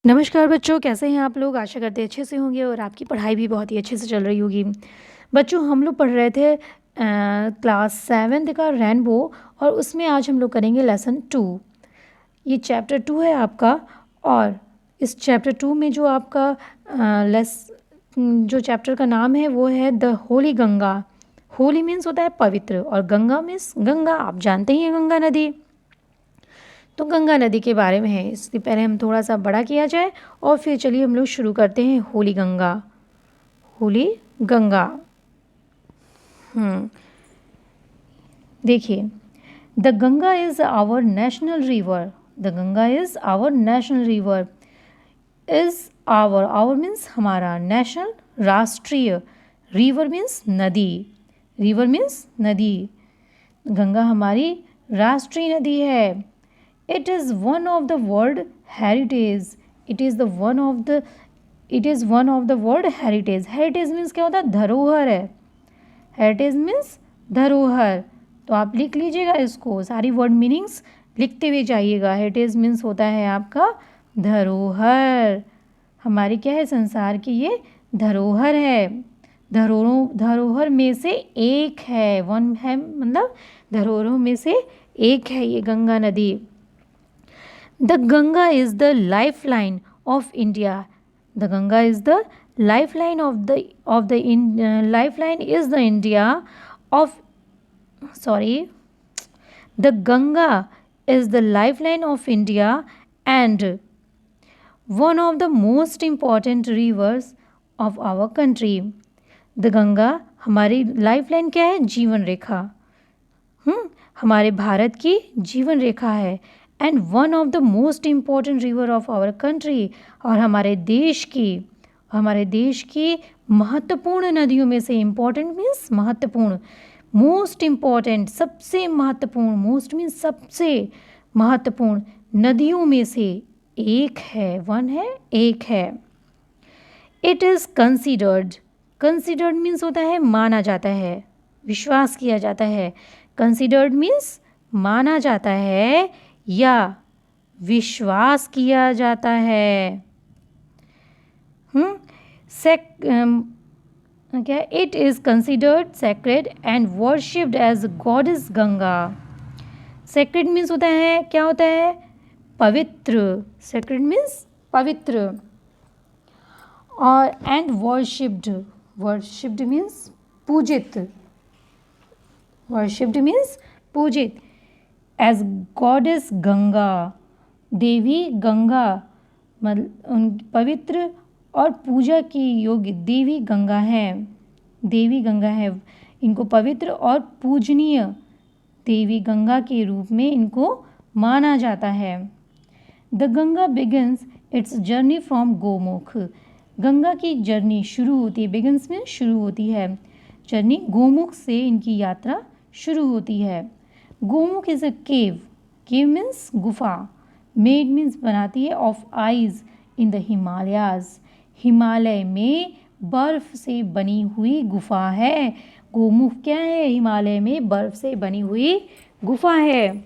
नमस्कार बच्चों, कैसे हैं आप लोग। आशा करते हैं अच्छे से होंगे और आपकी पढ़ाई भी बहुत ही अच्छे से चल रही होगी। बच्चों, हम लोग पढ़ रहे थे क्लास 7 का रेनबो, और उसमें आज हम लोग करेंगे लेसन 2। ये चैप्टर 2 है आपका। और इस चैप्टर 2 में जो आपका जो चैप्टर का नाम है वो है द होली गंगा। होली मीन्स होता है पवित्र, और गंगा मीन्स गंगा, आप जानते ही हैं गंगा नदी। तो गंगा नदी के बारे में है। इससे पहले हम थोड़ा सा बड़ा किया जाए और फिर चलिए हम लोग शुरू करते हैं। होली गंगा, होली गंगा। देखिए, the Ganga is our national river. The Ganga is our national river. Is our means हमारा, नेशनल राष्ट्रीय, रिवर मीन्स नदी। रिवर मीन्स नदी। गंगा हमारी राष्ट्रीय नदी है। It is one of the world heritage. It is one of the world heritage. Heritage means क्या होता है? धरोहर है। Heritage means धरोहर। तो आप लिख लीजिएगा इसको, सारी वर्ड मीनिंग्स लिखते हुए जाइएगा। Heritage means होता है आपका धरोहर। हमारी क्या है? संसार की ये धरोहर है। धरोहर में से एक है, वन है, मतलब धरोहरों में से एक है ये गंगा नदी। The Ganga is the lifeline of India. The Ganga is the lifeline lifeline is the India of The Ganga is the lifeline of India and one of the most important rivers of our country. The Ganga हमारी lifeline क्या है? जीवन रेखा। हमारे भारत की जीवन रेखा है। And one of the most important river of our country, और हमारे देश की महत्वपूर्ण नदियों में से, इम्पॉर्टेंट मीन्स महत्वपूर्ण, मोस्ट इम्पॉर्टेंट सबसे महत्वपूर्ण, मोस्ट मीन्स सबसे महत्वपूर्ण नदियों में से एक है, वन है, एक है। इट इज़ कंसिडर्ड मीन्स होता है माना जाता है, विश्वास किया जाता है। कंसिडर्ड मीन्स माना जाता है या विश्वास किया जाता है। क्या? It is considered sacred and worshipped as goddess Ganga. Sacred means होता है, क्या होता है? पवित्र। सेक्रेड मीन्स पवित्र। और एंड वर्शिप्ड मीन्स पूजित। वर्शिप्ड मीन्स पूजित। एज गॉडेस गंगा, देवी गंगा, मतलब पवित्र और पूजा की योग्य देवी गंगा है। देवी गंगा है, इनको पवित्र और पूजनीय देवी गंगा के रूप में इनको माना जाता है। The Ganga begins it's journey from Gomukh. Ganga की जर्नी शुरू होती है, बिगिंस में शुरू होती है। जर्नी गोमुख से इनकी यात्रा शुरू होती है। Gomukh is a cave means गुफा, मेड मीन्स बनाती है, of eyes in the Himalayas, Himalaya में बर्फ से बनी हुई गुफा है। गोमुख क्या है? हिमालय में बर्फ से बनी हुई गुफा है।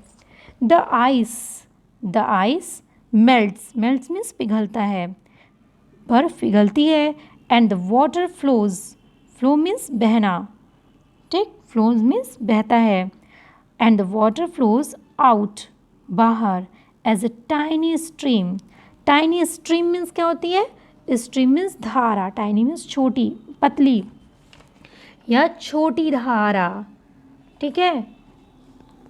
द आइस मेल्ट्स मीन्स पिघलता है, बर्फ पिघलती है। And the water flow means बहना, ठीक, फ्लोज मीन्स बहता है। And the water flows out, बाहर, as a tiny stream. Tiny stream means क्या होती है? स्ट्रीम मीन्स धारा, टाइनी मीन्स छोटी, पतली या छोटी धारा, ठीक है।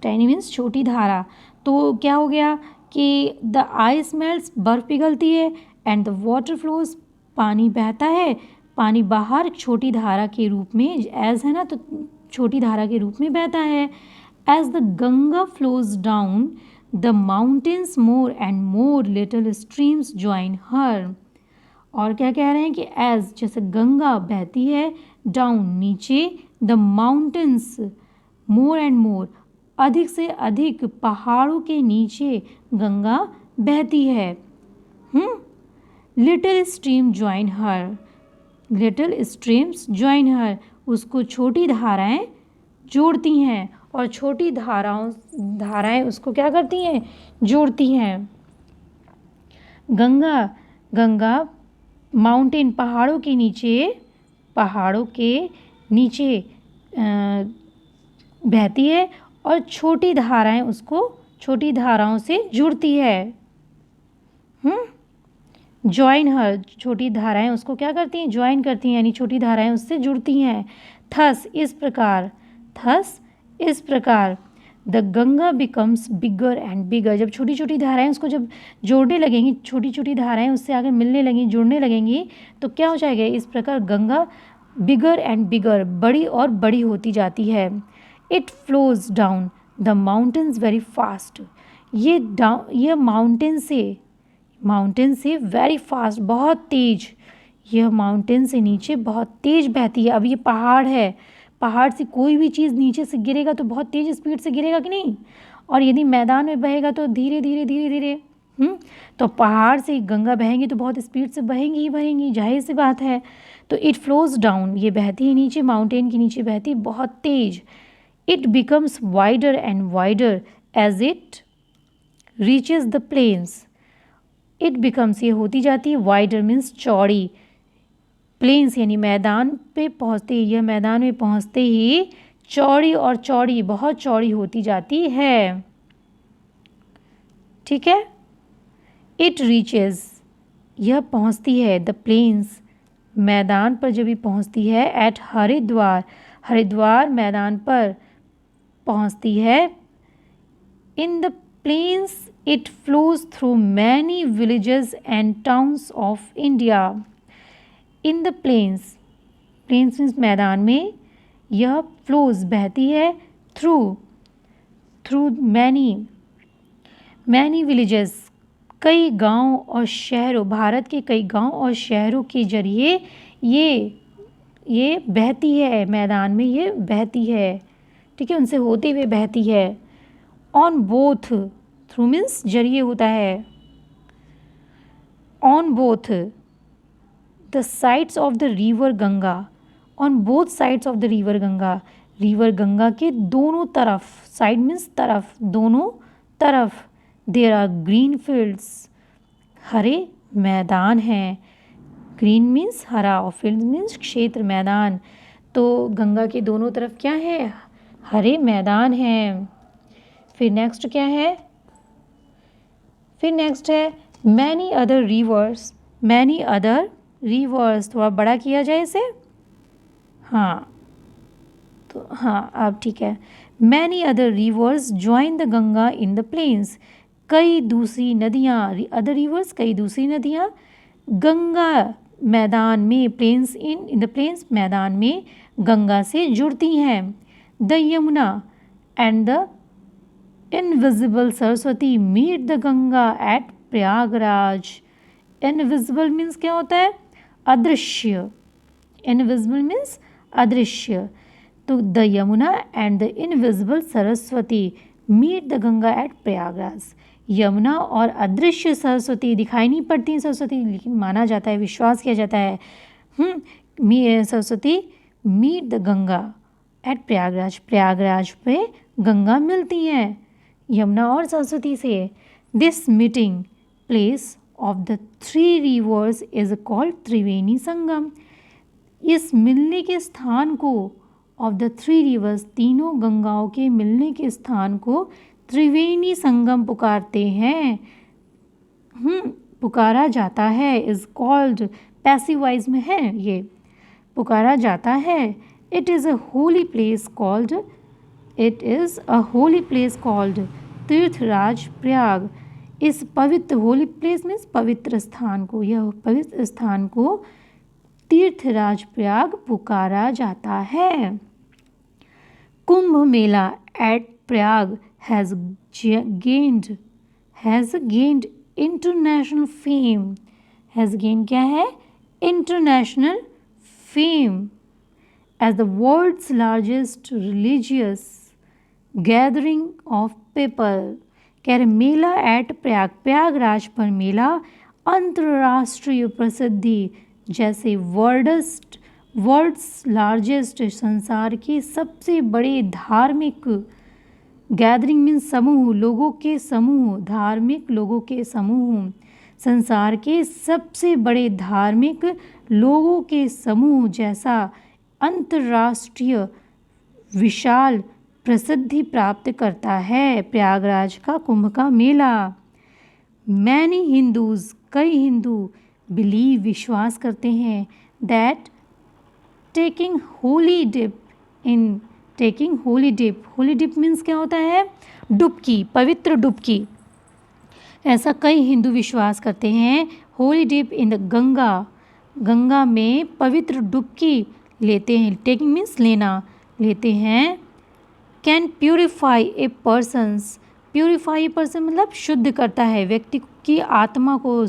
टाइनी मीन्स छोटी धारा। तो क्या हो गया कि द आइस मेल्ट्स, बर्फ पिघलती है, एंड द वाटर फ्लोज, पानी बहता है, पानी बाहर छोटी धारा के रूप में, एज है ना, तो छोटी धारा के रूप में बहता है। As the Ganga flows down the mountains, more and more little streams join her. और क्या कह रहे हैं कि एज, जैसे गंगा बहती है, डाउन नीचे, द माउंटेन्स, मोर एंड मोर, अधिक से अधिक पहाड़ों के नीचे गंगा बहती है। लिटिल स्ट्रीम ज्वाइन हर, लिटिल स्ट्रीम्स ज्वाइन हर, उसको छोटी धाराएं जोड़ती हैं, और छोटी धाराएं उसको क्या करती हैं? जोड़ती हैं। गंगा गंगा माउंटेन पहाड़ों के नीचे बहती है और छोटी धाराओं से जुड़ती है। जॉइन हर, छोटी धाराएं उसको क्या करती हैं, ज्वाइन करती हैं, यानी छोटी धाराएं उससे जुड़ती हैं। थस इस प्रकार the Ganga becomes bigger and bigger, जब छोटी छोटी धाराएं उसको जब जोड़ने लगेंगी, छोटी छोटी धाराएं उससे आगे मिलने लगेंगी, जुड़ने लगेंगी, तो क्या हो जाएगा, इस प्रकार गंगा बिगर एंड बिगर, बड़ी और बड़ी होती जाती है। It flows down the mountains very fast, ये माउंटेन से वेरी फास्ट, बहुत तेज, यह माउंटेन से नीचे बहुत तेज बहती है। अब ये पहाड़ है, पहाड़ से कोई भी चीज़ नीचे से गिरेगा तो बहुत तेज स्पीड से गिरेगा कि नहीं, और यदि मैदान में बहेगा तो धीरे धीरे धीरे धीरे। तो पहाड़ से गंगा बहेंगी तो बहुत स्पीड से बहेंगी ही बहेंगी, जाहिर सी बात है। तो इट फ्लोज डाउन, ये बहती है नीचे, माउंटेन के नीचे बहती बहुत तेज। It becomes wider and wider as it reaches the plains, it becomes, ये होती जाती है, वाइडर मीन्स चौड़ी, प्लेन्स यानी मैदान पे पहुँचते ही, यह मैदान में पहुँचते ही चौड़ी और चौड़ी, बहुत चौड़ी होती जाती है। ठीक है। इट रीचेज, यह पहुँचती है, द प्लेन्स, मैदान पर जब ये पहुँचती है, एट हरिद्वार मैदान पर पहुँचती है। In the plains it flows through many villages and towns of India. In the plains means मैदान में, यह फ्लोज बहती है, थ्रू मैनी विलेजेस, कई गांव और शहरों, भारत के कई गांव और शहरों के जरिए ये बहती है, मैदान में ये बहती है। ठीक है, उनसे होते हुए बहती है। ऑन बोथ, थ्रू मीन्स जरिए होता है। On both the sides of the river Ganga, on both sides of the river Ganga के दोनों तरफ, साइड मीन्स तरफ, दोनों तरफ, देयर आर ग्रीन फील्ड्स, हरे मैदान हैं। ग्रीन मीन्स हरा और फील्ड मीन्स क्षेत्र, मैदान। तो गंगा के दोनों तरफ क्या है, हरे मैदान हैं। फिर नेक्स्ट क्या है, फिर नेक्स्ट है मैनी अदर रिवर्स, थोड़ा बड़ा किया जाए इसे, हाँ तो हाँ अब ठीक है। Many other rivers join the Ganga in the plains, कई दूसरी नदियाँ, अदर रिवर्स कई दूसरी नदियाँ गंगा मैदान में, प्लेन्स इन द प्लेन्स मैदान में गंगा से जुड़ती हैं। The Yamuna and the invisible Saraswati meet the Ganga at Prayagraj. Invisible means क्या होता है, अदृश्य, इनविजिबल मीन्स अदृश्य। तो the Yamuna and the invisible Saraswati meet the Ganga at Prayagraj, Yamuna और अदृश्य सरस्वती, दिखाई नहीं पड़ती सरस्वती, लेकिन माना जाता है, विश्वास किया जाता है, Saraswati meet the Ganga at Prayagraj पे गंगा मिलती हैं यमुना और सरस्वती से। This meeting place of the three rivers is called Triveni Sangam, इस मिलने के स्थान को, ऑफ द थ्री रिवर्स, तीनों गंगाओं के मिलने के स्थान को त्रिवेणी संगम पुकारते हैं, पुकारा जाता है। इज कॉल्ड, पैसिव वॉइस में है ये, पुकारा जाता है। It is a holy place called Tirthraj Prayag, इस पवित्र, होली प्लेस मीन्स पवित्र स्थान को, यह पवित्र स्थान को तीर्थराज प्रयाग पुकारा जाता है। Kumbh Mela at Prayag has gained international fame, has gained क्या है, international fame as the world's largest religious gathering of people। कह रहे मेला एट प्रयाग, प्रयागराज पर मेला अंतर्राष्ट्रीय प्रसिद्धि, जैसे वर्ल्ड्स लार्जेस्ट, संसार के सबसे बड़े धार्मिक, गैदरिंग मीन्स समूह, लोगों के समूह, धार्मिक लोगों के समूह संसार के सबसे बड़े धार्मिक लोगों के समूह जैसा अंतर्राष्ट्रीय विशाल प्रसिद्धि प्राप्त करता है प्रयागराज का कुंभ का मेला। मैनी हिंदूज, कई हिंदू, बिलीव, विश्वास करते हैं, that taking holy dip means क्या होता है? डुबकी, पवित्र डुबकी। ऐसा कई हिंदू विश्वास करते हैं। Holy dip in the Ganga, Ganga में पवित्र डुबकी लेते हैं, टेकिंग मीन्स लेना, लेते हैं। Can purify A persons, purify a person मतलब शुद्ध करता है, व्यक्ति की आत्मा को,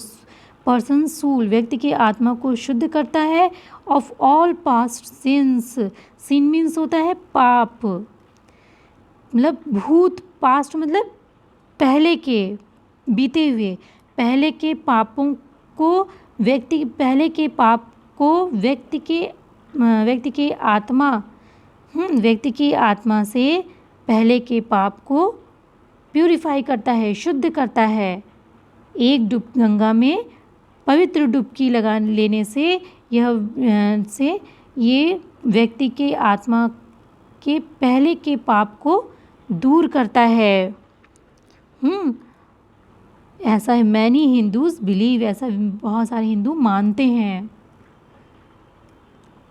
पर्सन सूल, व्यक्ति की आत्मा को शुद्ध करता है। Of all past sins, sin means होता है पाप, मतलब भूत, पास्ट मतलब पहले के, बीते हुए, पहले के पापों को व्यक्ति, पहले के पाप को व्यक्ति की आत्मा, व्यक्ति की आत्मा से पहले के पाप को प्यूरिफाई करता है, शुद्ध करता है। एक गंगा में पवित्र डुबकी लगा लेने से ये व्यक्ति के आत्मा के पहले के पाप को दूर करता है। ऐसा है, मैनी हिंदूज बिलीव, ऐसा बहुत सारे हिंदू मानते हैं।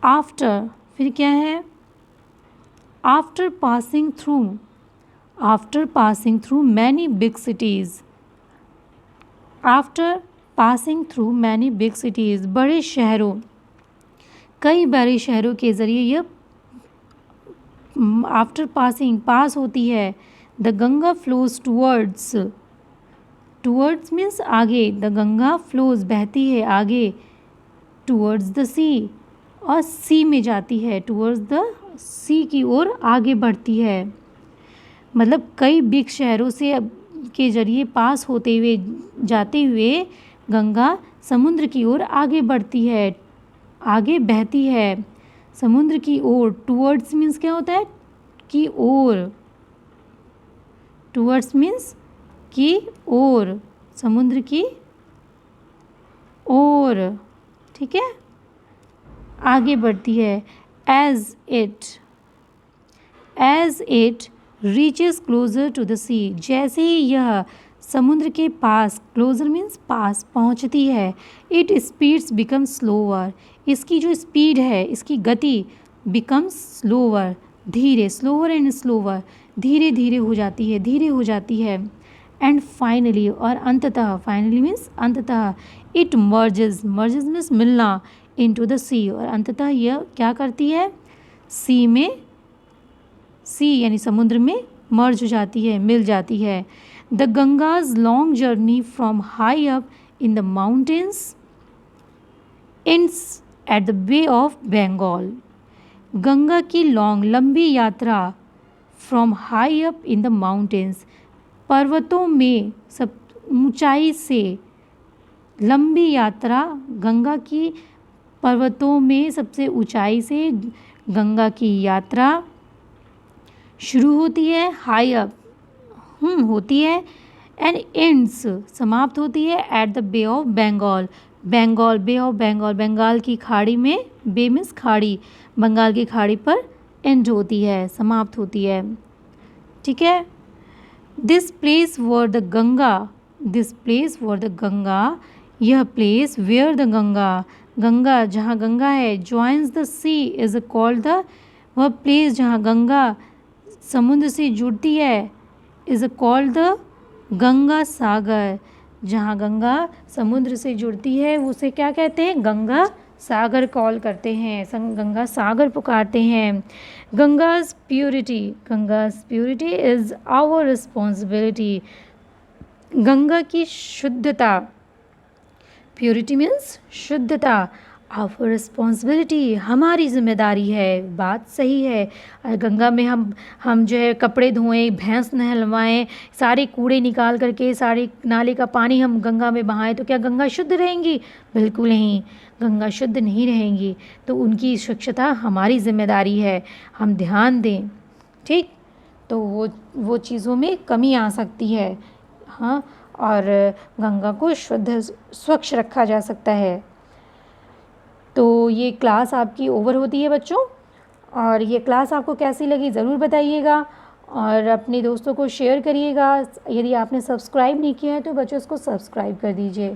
आफ्टर, फिर क्या है? After passing through many big cities, after passing through many big cities, बड़े शहरों, कई बड़े शहरों के ज़रिए यह आफ्टर पासिंग, पास होती है। The Ganga flows towards means आगे, द गंगा फ्लोज बहती है आगे, टूवर्ड्स द सी, और सी में जाती है, टूवर्ड्स द सी की ओर आगे बढ़ती है। मतलब कई बिग शहरों से के ज़रिए पास होते हुए, जाते हुए गंगा समुद्र की ओर आगे बढ़ती है, आगे बहती है समुद्र की ओर। टूवर्ड्स मीन्स क्या होता है? की ओर, टूवर्ड्स मीन्स की ओर, समुद्र की ओर, ठीक है, आगे बढ़ती है। As it reaches closer to the sea, जैसे ही यह समुद्र के पास, क्लोजर मीन्स पास, पहुंचती है, इट स्पीड्स बिकम स्लोअर, इसकी जो स्पीड है, इसकी गति, बिकम्स स्लोअर, धीरे, स्लोअर एंड स्लोअर, धीरे धीरे हो जाती है, धीरे हो जाती है। एंड फाइनली, और अंततः, फाइनली मीन्स अंततः, इट मर्जेस मीन्स मिलना, इनटू द सी, और अंततः यह क्या करती है? सी में, सी यानी समुद्र में मर्ज हो जाती है, मिल जाती है। The Ganga's long journey from high up in the mountains ends at the bay of Bengal, Ganga की लंबी यात्रा from high up in the mountains, पर्वतों में सब ऊंचाई से, लंबी यात्रा गंगा की, पर्वतों में सबसे ऊंचाई से गंगा की यात्रा शुरू होती है, हाई अप होती है, एंड एंड्स समाप्त होती है at the bay of Bengal, bay of Bengal, Bengal की खाड़ी में, बे मीन्स खाड़ी, बंगाल की खाड़ी पर एंड होती है, समाप्त होती है, ठीक है। This place where the Ganga, यह प्लेस वेयर द गंगा जहाँ गंगा है, joins the sea is called the, वह प्लेस जहाँ गंगा समुद्र से जुड़ती है, is called the Ganga Sagar, जहाँ गंगा समुद्र से जुड़ती है उसे क्या कहते हैं? गंगा सागर कॉल करते हैं, गंगा सागर पुकारते हैं। Ganga's purity is our responsibility, गंगा की शुद्धता, प्योरिटी मीन्स शुद्धता, आवर रिस्पॉन्सिबिलिटी हमारी जिम्मेदारी है, बात सही है। गंगा में हम जो है कपड़े धोएं, भैंस नहलवाएं, सारे कूड़े निकाल करके, सारे नाले का पानी हम गंगा में बहाएं तो क्या गंगा शुद्ध रहेंगी? बिल्कुल नहीं, गंगा शुद्ध नहीं रहेंगी। तो उनकी स्वच्छता हमारी जिम्मेदारी है, हम ध्यान दें, ठीक। तो वो चीज़ों में कमी आ सकती है, हाँ। और गंगा को शुद्ध स्वच्छ रखा जा सकता है। तो ये क्लास आपकी ओवर होती है बच्चों, और ये क्लास आपको कैसी लगी ज़रूर बताइएगा और अपने दोस्तों को शेयर करिएगा। यदि आपने सब्सक्राइब नहीं किया है तो बच्चों इसको सब्सक्राइब कर दीजिए,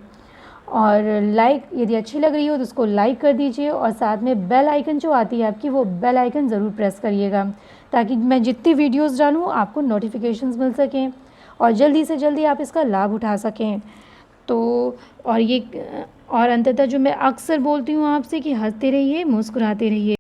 और लाइक यदि अच्छी लग रही हो तो उसको लाइक कर दीजिए, और साथ में बेल आइकन जो आती है आपकी, वो बेल आइकन ज़रूर प्रेस करिएगा ताकि मैं जितनी वीडियोस डालूँ आपको नोटिफिकेशंस मिल सकें और जल्दी से जल्दी आप इसका लाभ उठा सकें। तो और अंततः जो मैं अक्सर बोलती हूँ आपसे कि हंसते रहिए, मुस्कुराते रहिए।